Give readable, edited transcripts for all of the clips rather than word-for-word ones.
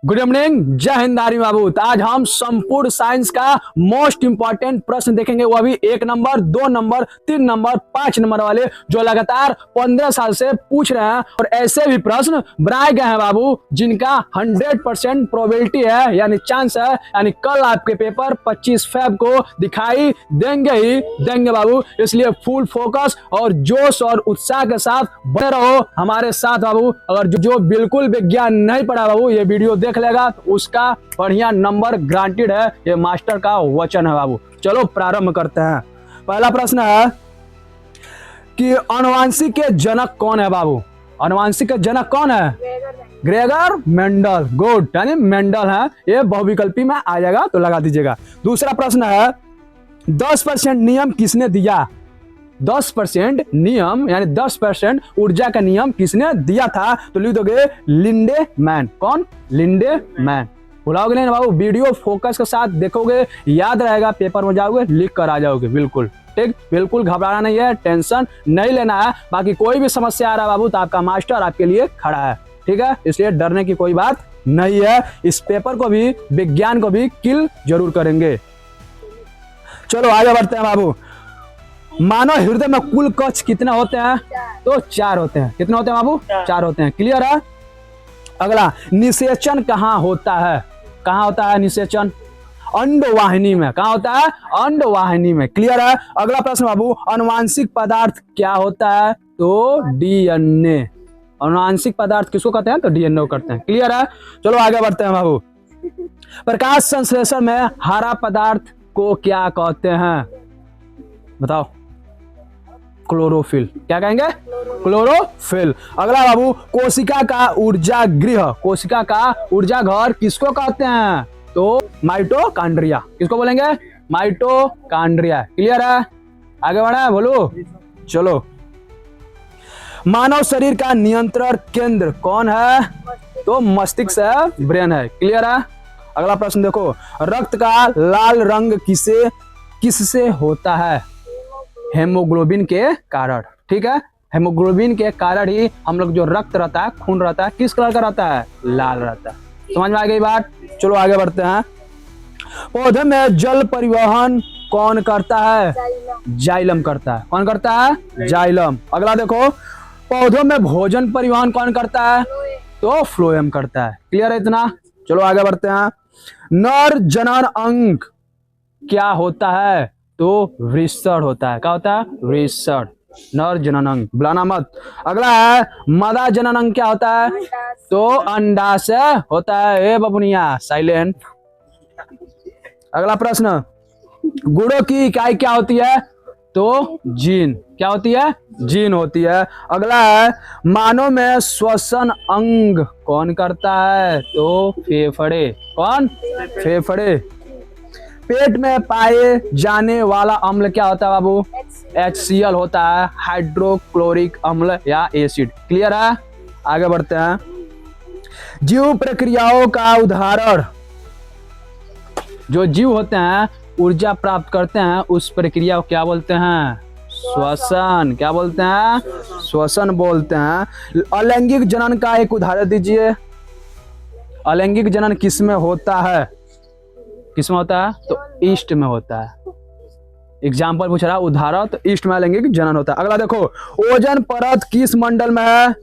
Good evening, जय Hind army बाबू। तो आज हम संपूर्ण साइंस का मोस्ट इंपॉर्टेंट प्रश्न देखेंगे, वो भी 1 नंबर, 2 नंबर, 3 नंबर, 5 नंबर वाले जो लगातार 15 साल से पूछ रहे हैं। और ऐसे भी प्रश्न बनाए गए हैं बाबू जिनका 100% प्रोबेबिलिटी है, यानी चांस है, यानी कल आपके पेपर 25 फेब को दिखाई देंगे ही देंगे बाबू। इसलिए फुल फोकस और जोश और उत्साह के साथ बने रहो हमारे साथ बाबू। अगर जो बिल्कुल विज्ञान नहीं पढ़ा बाबू, ये वीडियो देख लेगा तो उसका बढ़िया नंबर ग्रांटेड है, ये मास्टर का वचन है बाबू। चलो प्रारंभ करते हैं। पहला प्रश्न है कि अनुवांशिक के जनक कौन है बाबू? अनुवांशिक के जनक कौन है? Gregor Mendel. गुड, यानी मेंडल है, ये बहुविकल्पी में आ जाएगा तो लगा दीजिएगा। दूसरा प्रश्न है 10% नियम किसने दिया? 10% नियम यानी 10% ऊर्जा का नियम किसने दिया था? तो लिख दोगे लिंडे मैन। कौन? Lindemann. भुलाओगे नहीं ना बाबू, वीडियो फोकस के साथ देखोगे, याद रहेगा, पेपर में जाओगे लिख कर आ जाओगे। बिल्कुल ठीक, बिल्कुल घबराना नहीं है, टेंशन नहीं लेना है। बाकी कोई भी समस्या आ रहा है बाबू तो आपका मास्टर आपके लिए खड़ा है, ठीक है, इसलिए डरने की कोई बात नहीं है। इस पेपर को भी, विज्ञान को भी किल जरूर करेंगे। चलो आगे बढ़ते हैं बाबू। मानव हृदय में कुल कक्ष कितने होते हैं? तो 4 होते हैं। कितने होते हैं बाबू? 4 होते हैं। क्लियर है? अगला, निषेचन कहाँ होता है? कहाँ होता है निषेचन? अंडवाहिनी में। कहाँ होता है? अंडवाहिनी में। क्लियर है? अगला प्रश्न बाबू, अनुवांशिक पदार्थ क्या होता है? तो डीएनए। अनुवांशिक पदार्थ किसको कहते हैं? तो डीएनए को करते हैं। क्लियर है? चलो आगे बढ़ते हैं बाबू। प्रकाश संश्लेषण में हरा पदार्थ को क्या कहते हैं? बताओ। क्लोरोफिल। क्या कहेंगे? क्लोरोफिल। अगला बाबू, कोशिका का ऊर्जा गृह, कोशिका का ऊर्जा घर किसको कहते हैं? तो माइटोकॉन्ड्रिया। किसको बोलेंगे? माइटोकॉन्ड्रिया। क्लियर है? आगे बढ़ा है, बोलो। चलो, मानव शरीर का नियंत्रण केंद्र कौन है? तो मस्तिष्क है, ब्रेन है। क्लियर है? अगला प्रश्न देखो, रक्त का लाल रंग किससे होता है? हेमोग्लोबिन के कारण। ठीक है, हेमोग्लोबिन के कारण ही हम लोग जो रक्त रहता है, खून रहता है, किस कलर का रहता है? लाल रहता है। समझ में आ गई बात? चलो आगे बढ़ते हैं। पौधे में जल परिवहन कौन करता है? जाइलम करता है। कौन करता है? जाइलम। अगला देखो, पौधों में भोजन परिवहन कौन करता है? तो फ्लोएम करता है। क्लियर है इतना? चलो आगे बढ़ते हैं। नर जनन अंग क्या होता है? तो वृषण होता है। क्या होता है? वृषण। नर जनन अंग, बुलाना मत। अगला है मादा जनन अंग क्या होता है? तो अंडाशय होता है। ए बबुनिया साइलेंट। अगला प्रश्न, गुणों की इकाई क्या होती है? तो जीन। क्या होती है? जीन होती है। अगला है मानव में श्वसन अंग कौन करता है? तो फेफड़े। कौन? फेफड़े। पेट में पाए जाने वाला अम्ल क्या होता है बाबू? HCl होता है, हाइड्रोक्लोरिक अम्ल या एसिड। क्लियर है? आगे बढ़ते हैं। जीव प्रक्रियाओं का उदाहरण, जो जीव होते हैं ऊर्जा प्राप्त करते हैं, उस प्रक्रिया को क्या बोलते हैं? श्वसन। क्या बोलते हैं? श्वसन बोलते हैं। अलैंगिक जनन का एक उदाहरण दीजिए। अलैंगिक जनन किसमें होता है? किसमें होता है? तो ईस्ट में होता है। एग्जाम्पल पूछ रहा है, उदाहरण, तो ईस्ट में अलैंगिक जनन होता है। अगला देखो, ओजोन परत किस मंडल में है?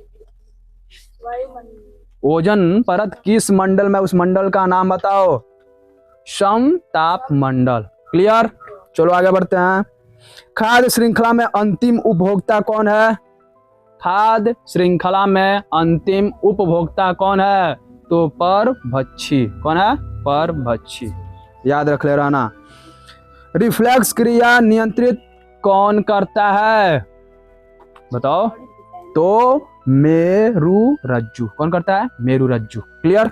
ओजोन परत किस मंडल में? उस मंडल का नाम बताओ। समताप मंडल। क्लियर? चलो आगे बढ़ते हैं। खाद्य श्रृंखला में अंतिम उपभोक्ता कौन है? खाद्य श्रृंखला में अंतिम उपभोक्ता कौन है? तो परभक्षी। कौन है? परभक्षी। याद रख ले रहना। रिफ्लेक्स क्रिया नियंत्रित कौन करता है? बताओ। तो मेरुरज्जु। कौन करता है? मेरुरज्जु। क्लियर?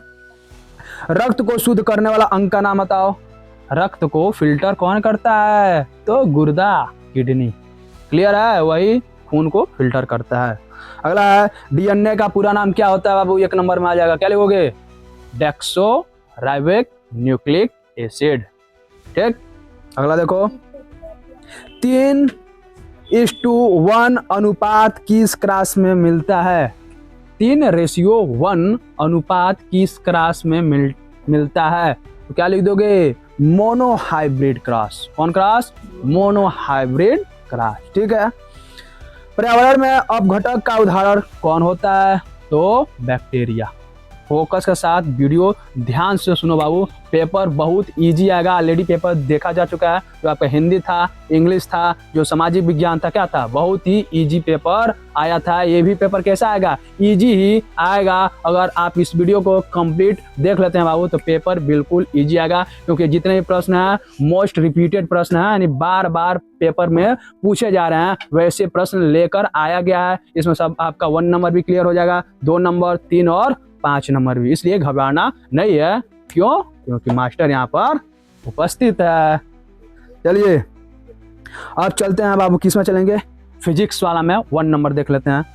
रक्त को शुद्ध करने वाला अंग का नाम बताओ। रक्त को फिल्टर कौन करता है? तो गुर्दा, किडनी। क्लियर है? वही खून को फिल्टर करता है। अगला है डीएनए का पूरा नाम क्या होता है बाबू? 1 नंबर में आ जाएगा। क्या लिखोगे? डेक्सो राइबोक न्यूक्लिक एसिड। ठीक? अगला देखो, 3:1 अनुपात किस क्रास में मिलता है? 3:1 अनुपात किस क्रॉस में मिलता है? तो क्या लिख दोगे? Monohybrid cross. कौन क्रॉस? Monohybrid cross. ठीक है। पर्यावरण में अपघटक का उदाहरण कौन होता है? तो बैक्टीरिया। फोकस के साथ वीडियो ध्यान से सुनो बाबू, पेपर बहुत इजी आएगा। ऑलरेडी पेपर देखा जा चुका है, जो आपका हिंदी था, इंग्लिश था, जो सामाजिक विज्ञान था, क्या था, बहुत ही इजी पेपर आया था। ये भी पेपर कैसा आएगा? इजी ही आएगा। अगर आप इस वीडियो को कंप्लीट देख लेते हैं बाबू तो पेपर बिल्कुल इजी आएगा, क्योंकि जितने भी प्रश्न हैं मोस्ट रिपीटेड प्रश्न हैं, यानी बार बार पेपर में पूछे जा रहे हैं, वैसे प्रश्न लेकर आया गया है। इसमें सब आपका 1 नंबर भी क्लियर हो जाएगा, 2 नंबर, 3 और 5 नंबर भी। इसलिए घबराना नहीं है। क्यों? क्योंकि मास्टर यहाँ पर उपस्थित है। चलिए अब चलते हैं बाबू, किस में चलेंगे? फिजिक्स वाला में 1 नंबर देख लेते हैं।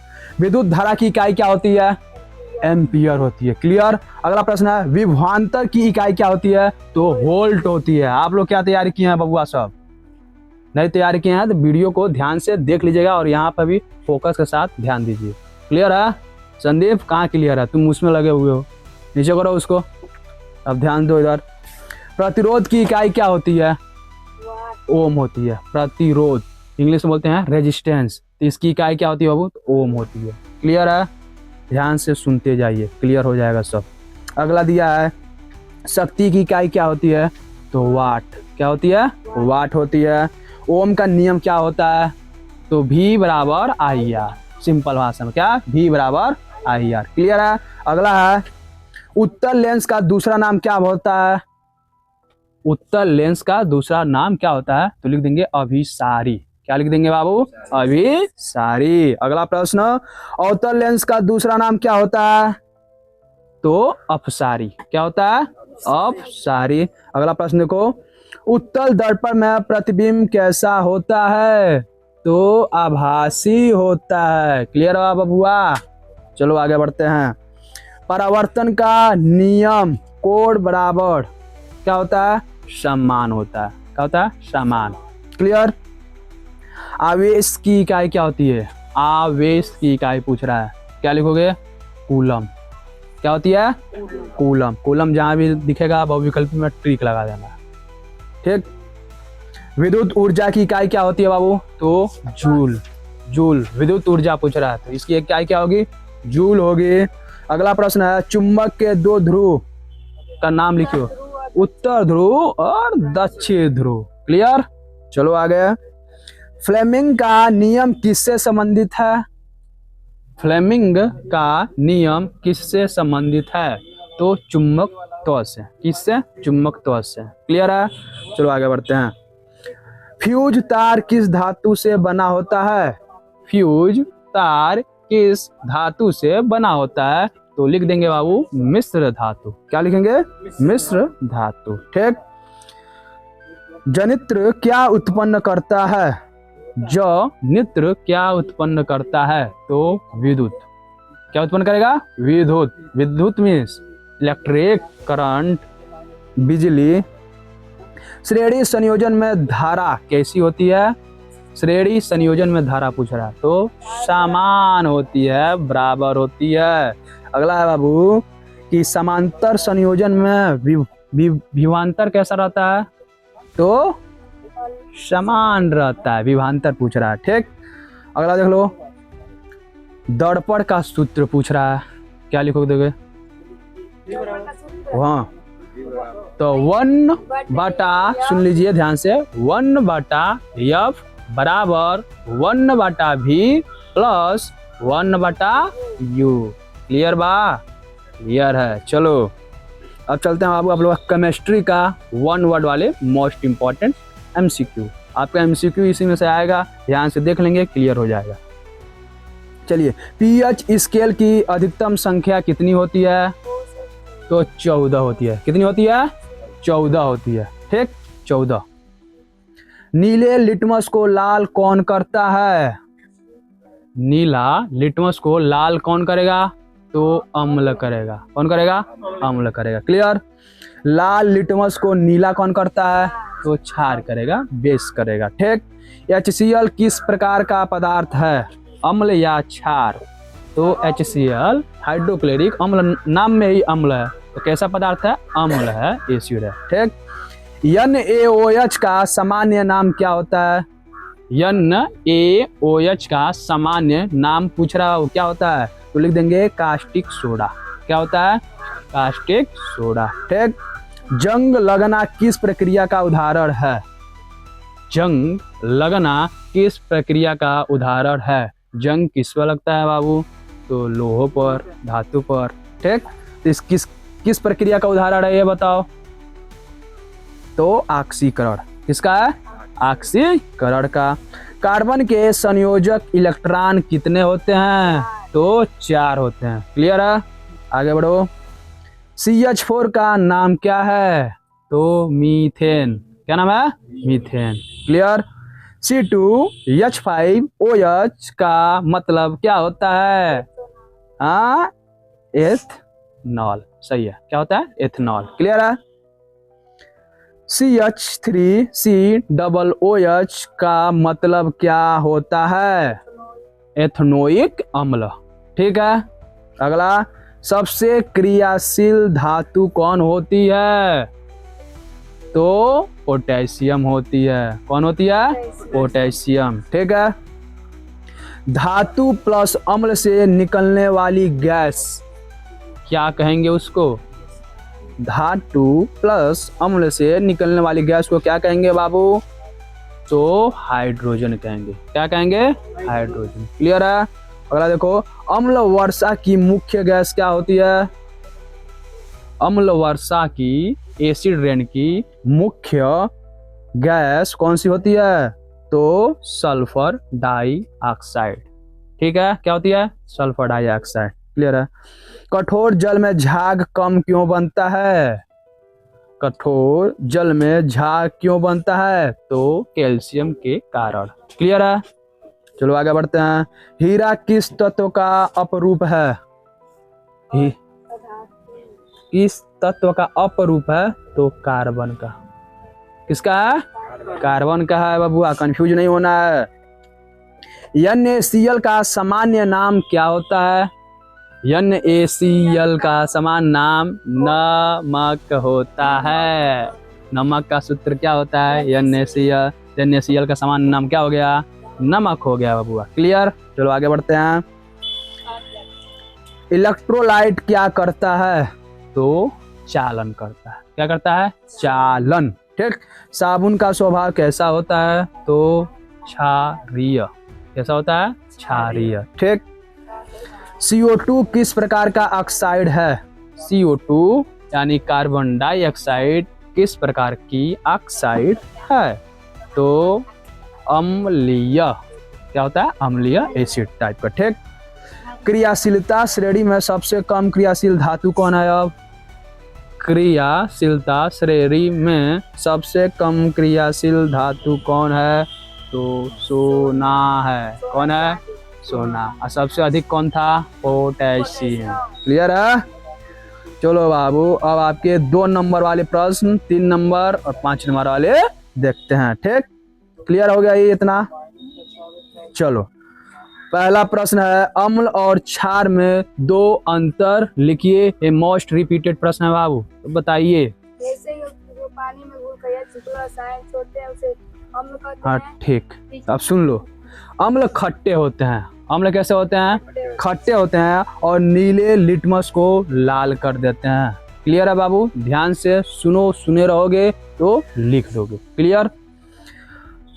विद्युत धारा की इकाई क्या होती है? एम्पियर होती है। क्लियर। अगला प्रश्न है, विभवांतर की इकाई क्या होती है? तो वोल्ट होती है। आप लोग क्या तैयारी किए हैं बबुआ? सब नहीं तैयारी किए हैं तो वीडियो को ध्यान से देख लीजिएगा और यहाँ पर भी फोकस के साथ ध्यान दीजिए। क्लियर है? संदीप कहाँ क्लियर है? तुम उसमें लगे हुए हो, नीचे करो उसको। अब ध्यान दो इधर। प्रतिरोध की इकाई क्या होती है? ओम होती है। प्रतिरोध इंग्लिश में बोलते हैं रेजिस्टेंस, तो इसकी इकाई क्या होती है बाबू? तो ओम होती है। क्लियर है? ध्यान से सुनते जाइए, क्लियर हो जाएगा सब। अगला दिया है, शक्ति की इकाई क्या होती है? तो वाट। क्या होती है? वाट होती है। ओम का नियम क्या होता है? तो V बराबर IR। सिंपल भाषा में क्या? V बराबर IR। क्लियर है? अगला है, उत्तल लेंस का दूसरा नाम क्या होता है? उत्तल लेंस का दूसरा नाम क्या होता है? तो लिख देंगे अभिसारी। क्या लिख देंगे बाबू? अभिसारी। अगला प्रश्न, अवतल लेंस का दूसरा नाम क्या होता है? तो अपसारी। क्या होता है? अपसारी। अगला प्रश्न देखो, उत्तल दर्पण में प्रतिबिंब कैसा होता है? तो आभासी होता है। क्लियर है बबुआ? चलो आगे बढ़ते हैं। परावर्तन का नियम कोण बराबर क्या होता है? समान होता है। क्या होता है? समान। क्लियर। आवेश की इकाई क्या होती है? आवेश की इकाई पूछ रहा है, क्या लिखोगे? कूलम। क्या होती है? कूलम। कूलम जहां भी दिखेगा बहुविकल्पी में ट्रिक लगा देना। ठीक। विद्युत ऊर्जा की इकाई क्या होती है बाबू? तो जूल। जूल विद्युत ऊर्जा पूछ रहा है, तो इसकी इकाई क्या होगी? जूल होगी। अगला प्रश्न है, चुंबक के 2 ध्रुव का नाम लिखियो। उत्तर ध्रुव और दक्षिण ध्रुव। क्लियर। चलो आगे। फ्लेमिंग का नियम किससे संबंधित है? फ्लेमिंग का नियम किससे संबंधित है? तो चुंबकत्व से। किससे? चुंबकत्व से। क्लियर है? चलो आगे बढ़ते हैं। फ्यूज तार किस धातु से बना होता है? फ्यूज तार किस धातु से बना होता है? तो लिख देंगे बाबू मिश्र धातु। क्या लिखेंगे? मिश्र धातु। ठीक। जनित्र क्या उत्पन्न करता है? जनित्र क्या उत्पन्न करता है? तो विद्युत। क्या उत्पन्न करेगा? विद्युत। विद्युत मीन्स इलेक्ट्रिक करंट, बिजली। श्रेणी संयोजन में धारा कैसी होती है? श्रेणी संयोजन में धारा पूछ रहा है, तो समान होती है, बराबर होती है। अगला है बाबू कि समांतर संयोजन में विभवांतर कैसा रहता है? तो समान रहता है। विभवांतर पूछ रहा है। ठीक। अगला देख लो, दर्पण का सूत्र पूछ रहा है, क्या लिखोगे? हाँ, तो 1/, सुन लीजिए ध्यान से, 1/F बराबर 1/V प्लस 1/U। क्लियर बा? क्लियर है। चलो अब चलते हैं बाबू आप लोग केमिस्ट्री का 1 वर्ड वाले मोस्ट इंपॉर्टेंट MCQ। आपका MCQ इसी में से आएगा, ध्यान से देख लेंगे, क्लियर हो जाएगा। चलिए, pH स्केल की अधिकतम संख्या कितनी होती है? तो 14 होती है। कितनी होती है? 14 होती है। ठीक, 14। नीले लिटमस को लाल कौन करता है? नीला लिटमस को लाल कौन करेगा? तो अम्ल करेगा। कौन करेगा? अम्ल करेगा। क्लियर। लाल लिटमस को नीला कौन करता है? तो क्षार करेगा, बेस करेगा। ठीक। HCl किस प्रकार का पदार्थ है? अम्ल या क्षार? तो HCl हाइड्रोक्लोरिक अम्ल, नाम में ही अम्ल है, तो कैसा पदार्थ है? अम्ल है, एसिड है। ठीक। NaOH का सामान्य नाम क्या होता है? NaOH का सामान्य नाम पूछ रहा हो, क्या होता है? तो लिख देंगे कास्टिक सोडा। क्या होता है? Caustic soda. ठीक। जंग लगना किस प्रक्रिया का उदाहरण है? जंग लगना किस प्रक्रिया का उदाहरण है? जंग किस पर लगता है बाबू? तो लोह पर, धातु पर। ठीक। तो इस किस प्रक्रिया का उदाहरण है ये बताओ? तो ऑक्सीकरण। किसका है? ऑक्सीकरण का। कार्बन के संयोजक इलेक्ट्रॉन कितने होते हैं? तो 4 होते हैं। क्लियर है? आगे बढ़ो। CH4 का नाम क्या है? तो मीथेन। क्या नाम है? मीथेन। क्लियर? C2H5OH का मतलब क्या होता है? हाँ, एथनॉल। सही है। क्या होता है? एथनॉल। क्लियर है? CH3COOH का मतलब क्या होता है? एथनोइक अम्ल। ठीक है। अगला, सबसे क्रियाशील धातु कौन होती है? तो पोटेशियम होती है। कौन होती है? पोटेशियम। ठीक है। धातु प्लस अम्ल से निकलने वाली गैस क्या कहेंगे उसको? धातु प्लस अम्ल से निकलने वाली गैस को क्या कहेंगे बाबू? तो हाइड्रोजन कहेंगे। क्या कहेंगे? हाइड्रोजन। क्लियर है? अगला देखो, अम्ल वर्षा की मुख्य गैस क्या होती है? अम्ल वर्षा की, एसिड रेन की मुख्य गैस कौन सी होती है? तो सल्फर डाइऑक्साइड। ठीक है। क्या होती है? Sulphur dioxide. क्लियर है? कठोर जल में झाग कम क्यों बनता है? कठोर जल में झाग क्यों बनता है? तो कैल्शियम के कारण। क्लियर है? चलो आगे बढ़ते हैं। हीरा किस तत्व का अपरूप है? किस तत्व का अपरूप है? तो कार्बन का। किसका है? कार्बन का है बाबू, कंफ्यूज नहीं होना है। NaCl का सामान्य नाम क्या होता है? NaCl का सामान्य नाम नमक होता है। नमक का सूत्र क्या होता है? NaCl का सामान्य नाम क्या हो गया? नमक हो गया बाबू। क्लियर? चलो आगे बढ़ते हैं। इलेक्ट्रोलाइट क्या करता है? तो चालन करता है। क्या करता है? चालन। ठीक। साबुन का स्वभाव कैसा होता है? तो क्षारीय। कैसा होता है? क्षारीय। ठीक। CO2 किस प्रकार का ऑक्साइड है? CO2 यानी कार्बन डाइऑक्साइड किस प्रकार की ऑक्साइड है? तो अम्लीय। क्या होता है? अम्लीय एसिड टाइप का। ठीक। क्रियाशीलता श्रेणी में सबसे कम क्रियाशील धातु कौन है? अब क्रियाशीलता श्रेणी में सबसे कम क्रियाशील धातु कौन है? तो सोना है। कौन है? सोना। और सबसे अधिक कौन था? पोटेशियम। क्लियर है? चलो बाबू, अब आपके 2 नंबर वाले प्रश्न, 3 नंबर और 5 नंबर वाले देखते हैं। ठीक। क्लियर हो गया ये इतना? चलो, पहला प्रश्न है, अम्ल और क्षार में 2 अंतर लिखिए। ये मोस्ट रिपीटेड प्रश्न है बाबू, तो बताइए। जैसे जो पानी में घुलकर चिकना रसायन छोड़ते हैं उसे अम्ल कहते हैं। हाँ ठीक। अब सुन लो, अम्ल खट्टे होते हैं। अम्ल कैसे होते हैं? खट्टे होते हैं और नीले लिटमस को लाल कर देते हैं। क्लियर है बाबू? ध्यान से सुने रहोगे तो लिख दोगे। क्लियर?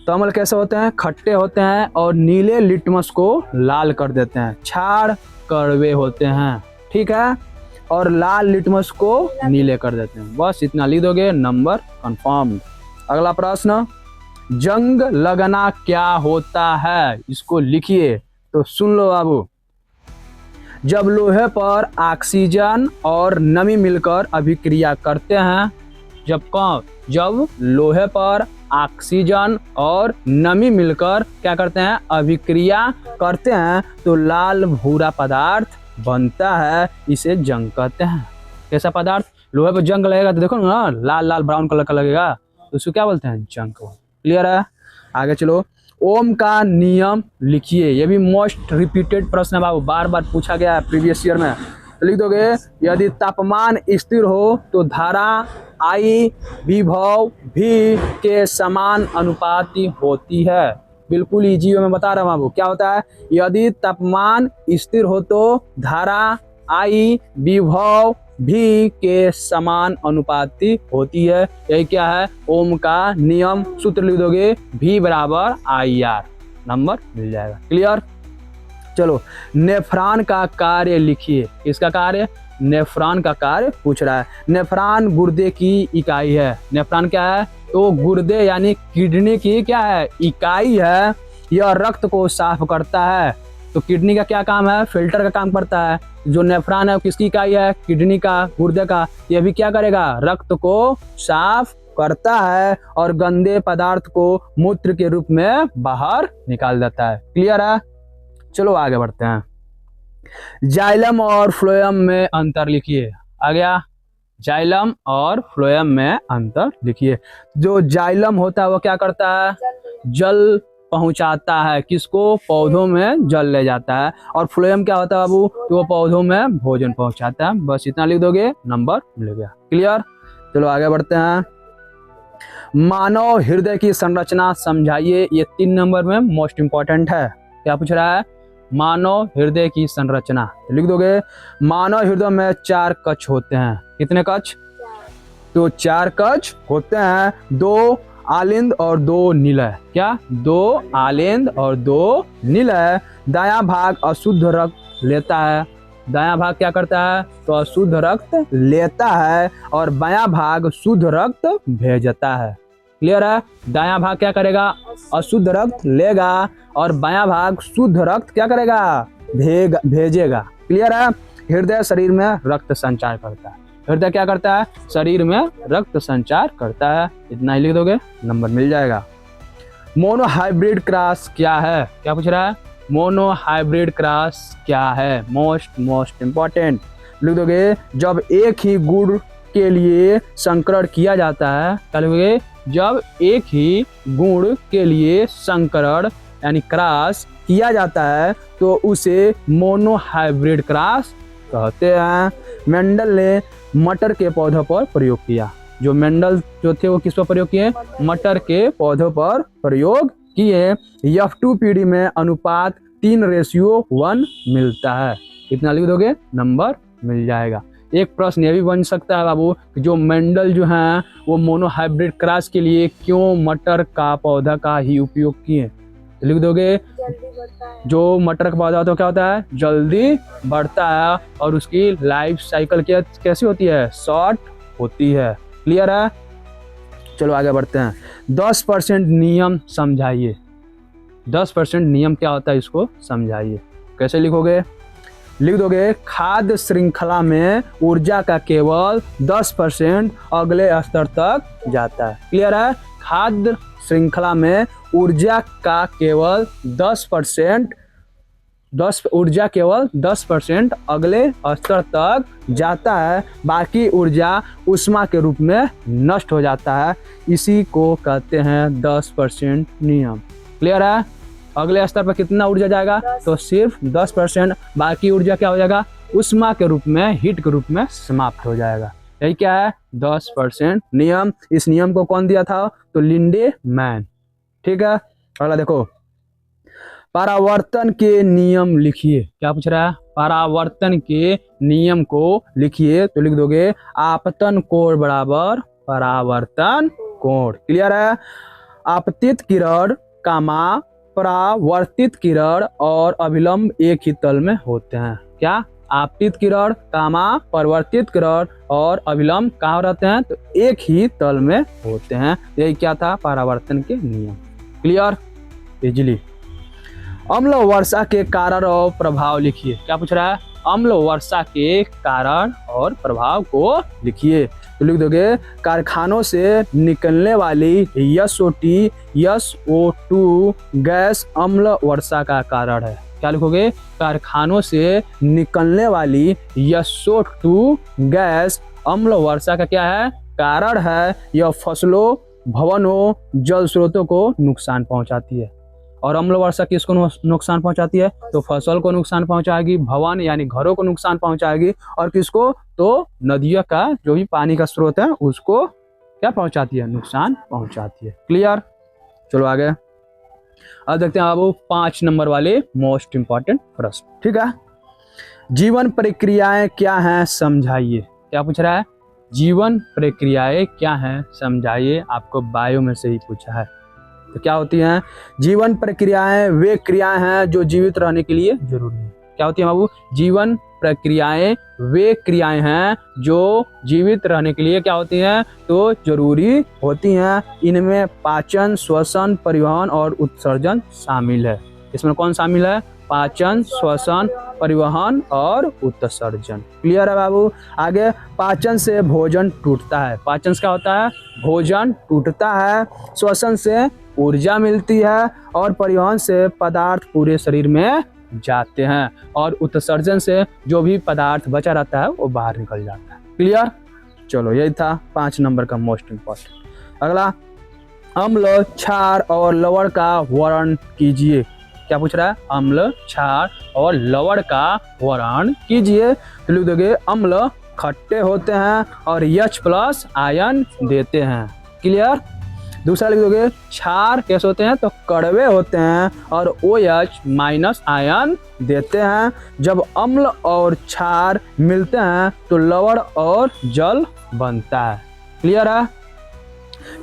तो अम्ल कैसे होते हैं? खट्टे होते हैं और नीले लिटमस को लाल कर देते हैं। क्षार कड़वे होते हैं। ठीक है? और लाल लिटमस को नीले कर देते हैं। बस इतना लिख दोगे, नंबर कंफर्म। अगला प्रश्न, जंग लगना क्या होता है? इसको लिखिए। तो सुन लो बाबू, जब लोहे पर ऑक्सीजन और नमी मिलकर अभिक्रिया करते हैं, जब लोहे पर ऑक्सीजन और नमी मिलकर क्या करते हैं? अभिक्रिया करते हैं, तो लाल भूरा पदार्थ बनता है। इसे जंग कहते हैं। कैसा पदार्थ? लोहे पर जंग लगेगा तो देखो ना, लाल लाल ब्राउन कलर का लगेगा, तो उसको क्या बोलते हैं? जंग। क्लियर है? आगे चलो, ओम का नियम लिखिए। ये भी मोस्ट रिपीटेड प्रश्न है बाबू, बार बार पूछा गया है प्रीवियस ईयर में। तो लिख दोगे, यदि तापमान स्थिर हो तो धारा I विभव V के समान अनुपाती होती है। बिल्कुल इजी मैं बता रहा हूँ बाबू, क्या होता है, यदि तापमान स्थिर हो तो धारा I विभव V के समान अनुपाती होती है। यही क्या है, ओम का नियम। सूत्र लिख दोगे, V बराबर IR, नंबर मिल जाएगा। क्लियर। चलो, नेफ्रॉन का कार्य लिखिए। इसका कार्य, नेफ्रॉन का कार्य पूछ रहा है। नेफ्रॉन गुर्दे की इकाई है। नेफ्रॉन क्या है, तो गुर्दे यानी किडनी की क्या है, इकाई है। यह रक्त को साफ करता है। तो किडनी का क्या काम है, फिल्टर का काम करता है। जो नेफ्रॉन है वो किसकी इकाई है, किडनी का, गुर्दे का। यह भी क्या करेगा, रक्त को साफ करता है और गंदे पदार्थ को मूत्र के रूप में बाहर निकाल देता है। क्लियर है। चलो आगे बढ़ते हैं। जाइलम और फ्लोएम में अंतर लिखिए। आ गया, जाइलम और फ्लोएम में अंतर लिखिए। जो जाइलम होता है वो क्या करता है, जल पहुंचाता है। किसको, पौधों में जल ले जाता है। और फ्लोएम क्या होता है बाबू, तो वो पौधों में भोजन पहुंचाता है। बस इतना लिख दोगे, नंबर मिल गया। क्लियर। चलो आगे बढ़ते हैं। मानव हृदय की संरचना समझाइए। ये 3 नंबर में मोस्ट इंपॉर्टेंट है। क्या पूछ रहा है, मानव हृदय की संरचना। लिख दोगे, मानव हृदय में 4 कक्ष होते हैं। कितने कक्ष, तो 4 कक्ष होते हैं। 2 आलिंद और 2 निलय। क्या, 2 आलिंद और 2 निलय। दायां भाग अशुद्ध रक्त लेता है। दायां भाग क्या करता है, तो अशुद्ध रक्त लेता है और बायां भाग शुद्ध रक्त भेजता है। क्लियर है। दायां भाग क्या करेगा, अशुद्ध रक्त लेगा और बायां भाग शुद्ध रक्त क्या करेगा, भेजेगा। क्लियर है। हृदय शरीर में रक्त संचार करता है। हृदय क्या करता है, शरीर में रक्त संचार करता है। इतना ही लिख दोगे, नंबर मिल जाएगा। मोनोहाइब्रिड क्रॉस क्या है, क्या पूछ रहा है, मोनोहाइब्रिड क्रॉस क्या है, मोस्ट इंपॉर्टेंट। लिख दोगे, जब एक ही गुण के लिए संकरण किया जाता है। क्या लिखोगे, जब एक ही गुण के लिए संकरण यानी क्रॉस किया जाता है तो उसे मोनोहाइब्रिड क्रॉस कहते हैं। मेंडल ने मटर के पौधों पर प्रयोग किया। जो मेंडल जो थे वो किस पर प्रयोग किए, मटर के पौधों पर प्रयोग किए। F2 पीढ़ी में अनुपात 3:1 मिलता है। इतना लिख दोगे, नंबर मिल जाएगा। एक प्रश्न ये भी बन सकता है बाबू कि जो मेंडल जो हैं वो मोनोहाइब्रिड क्रॉस के लिए क्यों मटर का पौधा का ही उपयोग किए। लिख दोगे, जल्दी बढ़ता है। जो मटर का पौधा तो क्या होता है, जल्दी बढ़ता है और उसकी लाइफ साइकिल कैसी होती है, शॉर्ट होती है। क्लियर है। चलो आगे बढ़ते हैं। 10% नियम समझाइए। 10% नियम क्या होता है, इसको समझाइए। कैसे लिखोगे, लिख दोगे, खाद्य श्रृंखला में ऊर्जा का केवल 10% अगले स्तर तक जाता है। क्लियर है। खाद्य श्रृंखला में ऊर्जा का केवल 10% ऊर्जा केवल 10% अगले स्तर तक जाता है। बाकी ऊर्जा ऊष्मा के रूप में नष्ट हो जाता है। इसी को कहते हैं 10% नियम। क्लियर है। अगले स्तर पर कितना ऊर्जा जाएगा, तो सिर्फ 10%। बाकी ऊर्जा क्या हो जाएगा, ऊष्मा के रूप में, हीट के रूप में समाप्त हो जाएगा। यही क्या है, 10% नियम। इस नियम को कौन दिया था, तो लिंडे मैन। ठीक है। अगला देखो, परावर्तन के नियम लिखिए। क्या पूछ रहा है, परावर्तन के नियम को लिखिए। तो लिख दोगे, आपतन कोण बराबर परावर्तन कोण। क्लियर है। आपतित किरण कामा परावर्तित किरण और अभिलंब एक ही तल में होते हैं। क्या, आपतित किरण कामा परावर्तित किरण और अभिलंब कहाँ रहते हैं, तो एक ही तल में होते हैं। यही क्या था, परावर्तन के नियम। Clear, easily. अम्ल वर्षा के कारण और प्रभाव लिखिए। क्या पूछ रहा है, अम्ल वर्षा के कारण और प्रभाव को लिखिए। तो लिख दोगे, कारखानों से निकलने वाली SO2 गैस अम्ल वर्षा का कारण है। क्या लिखोगे, कारखानों से निकलने वाली SO2 गैस अम्ल वर्षा का क्या है, कारण है। यह फसलों, भवनों, जल स्रोतों को नुकसान पहुंचाती है। और अम्ल वर्षा किसको नुकसान पहुंचाती है? तो फसल को नुकसान पहुंचाएगी, भवन यानी घरों को नुकसान पहुंचाएगी, और किसको? तो नदियों का जो भी पानी का स्रोत है उसको क्या पहुंचाती है? नुकसान पहुंचाती है। क्लियर? चलो आगे। अब देखते हैं बाबू 5 नंबर वाले मोस्ट इंपॉर्टेंट प्रश्न। ठीक है, जीवन प्रक्रियाएं क्या हैं समझाइए। क्या पूछ रहा है? जीवन प्रक्रियाएं क्या हैं समझाइए। आपको बायो में से ही पूछा है। तो क्या होती हैं? जीवन प्रक्रियाएं वे क्रियाएं हैं जो जीवित रहने के लिए जरूरी है। क्या होती है बाबू? जीवन प्रक्रियाएं वे क्रियाएं हैं जो जीवित रहने के लिए क्या होती हैं? तो जरूरी होती हैं। इनमें पाचन, श्वसन, परिवहन और उत्सर्जन शामिल है। इसमें कौन शामिल है? पाचन, श्वसन, परिवहन और उत्सर्जन। क्लियर है बाबू? आगे, पाचन से भोजन टूटता है। पाचन से क्या होता है? भोजन टूटता है। श्वसन से ऊर्जा मिलती है, और परिवहन से पदार्थ पूरे शरीर में जाते हैं, और उत्सर्जन से जो भी पदार्थ बचा रहता है वो बाहर निकल जाता है। क्लियर? चलो, यही था 5 नंबर का मोस्ट इम्पोर्टेंट। अगला, अम्ल, क्षार और लवण का वर्णन कीजिए। क्या पूछ रहा है? अम्ल, क्षार और लवण का वर्णन कीजिए। तो लिख दोगे, अम्ल खट्टे होते हैं और H+ आयन देते हैं। क्लियर? दूसरा लिख दोगे, क्षार कैसे होते हैं? तो कड़वे होते हैं और OH- आयन देते हैं। जब अम्ल और क्षार मिलते हैं तो लवण और जल बनता है। क्लियर है?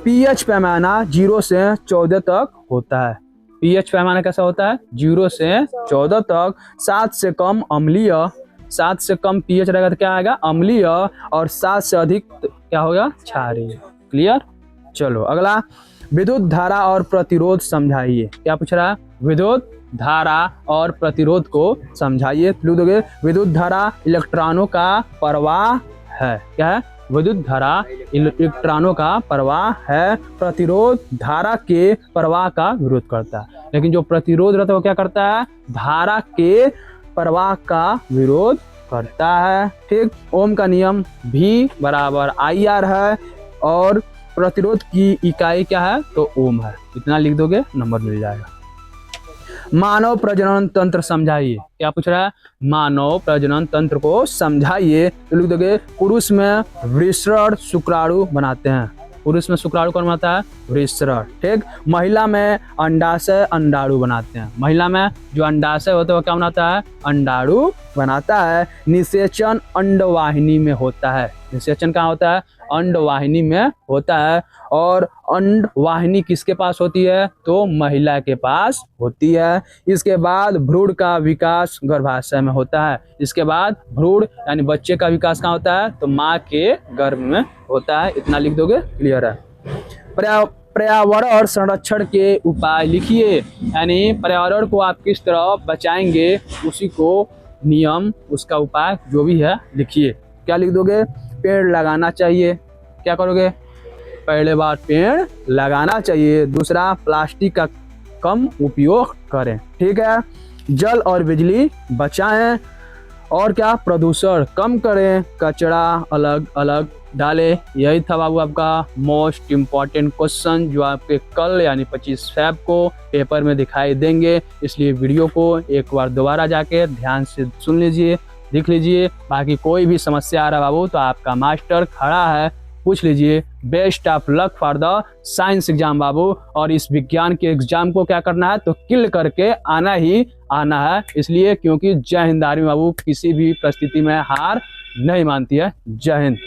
pH पैमाना 0 से 14 तक होता है। pH पैमाना कैसा होता है? 0 से 14 तक। 7 से कम अम्लीय, 7 से कम pH रहेगा तो क्या आएगा? अम्लीय, और 7 से अधिक क्या होगा? क्षारीय। क्लियर? चलो अगला, विद्युत धारा और प्रतिरोध समझाइए। क्या पूछ रहा है? विद्युत धारा और प्रतिरोध को समझाइए। लिख दोगे, विद्युत धारा इलेक्ट्रॉनों का प्रवाह है। क्या है? विद्युत धारा इलेक्ट्रॉनों का प्रवाह है। प्रतिरोध धारा के प्रवाह का विरोध करता है, लेकिन जो प्रतिरोध रहता है वो क्या करता है? धारा के प्रवाह का विरोध करता है। ठीक, ओम का नियम V = IR है, और प्रतिरोध की इकाई क्या है? तो ओम है। इतना लिख दोगे, नंबर मिल जाएगा। मानव प्रजनन तंत्र समझाइए। क्या पूछ रहा है? मानव प्रजनन तंत्र को समझाइए। तो लिख दोगे, पुरुष में वृषण शुक्राणु बनाते हैं। पुरुष में शुक्राणु कौन बनाता है? वृषण। ठीक, महिला में अंडाशय अंडाणु बनाते हैं। महिला में जो अंडाशय होता है वो क्या बनाता है? अंडाणु बनाता है। निषेचन अंडवाहिनी में होता है। निषेचन कहाँ होता है? अंडवाहिनी में होता है। और अंडवाहिनी किसके पास होती है? तो महिला के पास होती है। इसके बाद भ्रूण का विकास गर्भाशय में होता है। इसके बाद भ्रूण यानी बच्चे का विकास कहाँ होता है? तो माँ के गर्भ में होता है। इतना लिख दोगे, क्लियर है। पर्यावरण और संरक्षण के उपाय लिखिए। यानी पर्यावरण को आप किस तरह बचाएंगे, उसी को नियम, उसका उपाय जो भी है लिखिए। क्या लिख दोगे? पेड़ लगाना चाहिए। क्या करोगे? पहले बार पेड़ लगाना चाहिए। दूसरा, प्लास्टिक का कम उपयोग करें। ठीक है, जल और बिजली बचाएं। और क्या? प्रदूषण कम करें, कचरा अलग अलग डालें। यही था बाबू आपका मोस्ट इम्पॉर्टेंट क्वेश्चन, जो आपके कल यानी 25 फरवरी को पेपर में दिखाई देंगे। इसलिए वीडियो को एक बार दोबारा जाके ध्यान से सुन लीजिए, लिख लीजिए। बाकी कोई भी समस्या आ रहा बाबू तो आपका मास्टर खड़ा है, पूछ लीजिए। Best of luck for the science exam बाबू। और इस विज्ञान के एग्जाम को क्या करना है? तो किल करके आना ही आना है। इसलिए क्योंकि जय हिंद आर्मी बाबू किसी भी परिस्थिति में हार नहीं मानती है। जय हिंद।